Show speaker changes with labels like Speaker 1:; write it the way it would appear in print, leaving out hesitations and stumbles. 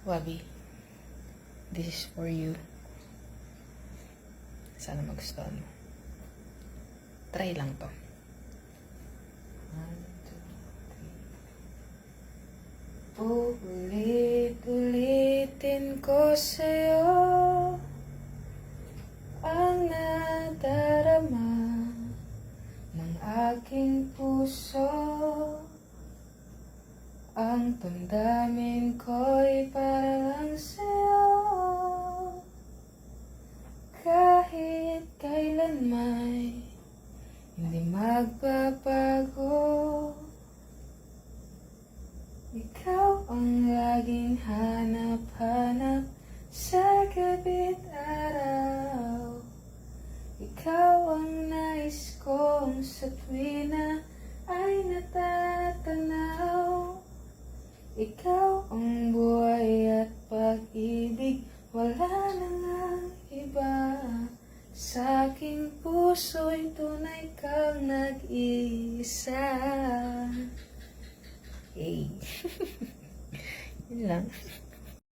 Speaker 1: Wabi, this is for you. Sana magustuhan mo. Try lang to. 1, 2, 3. Ulit-ulitin ko sa'yo ang nadarama ng aking puso. Ang damdamin ko'y para lang sa'yo. Kahit kailan may hindi magbabago. Ikaw ang laging hanap-hanap sa gabi't araw. Ikaw ang nais kong sa tuwina ay natatanaw. Ikaw ang buhay at pag-ibig, wala nang ang iba. Sa aking puso'y tunay kang nag-iisa. Hey. Yun lang.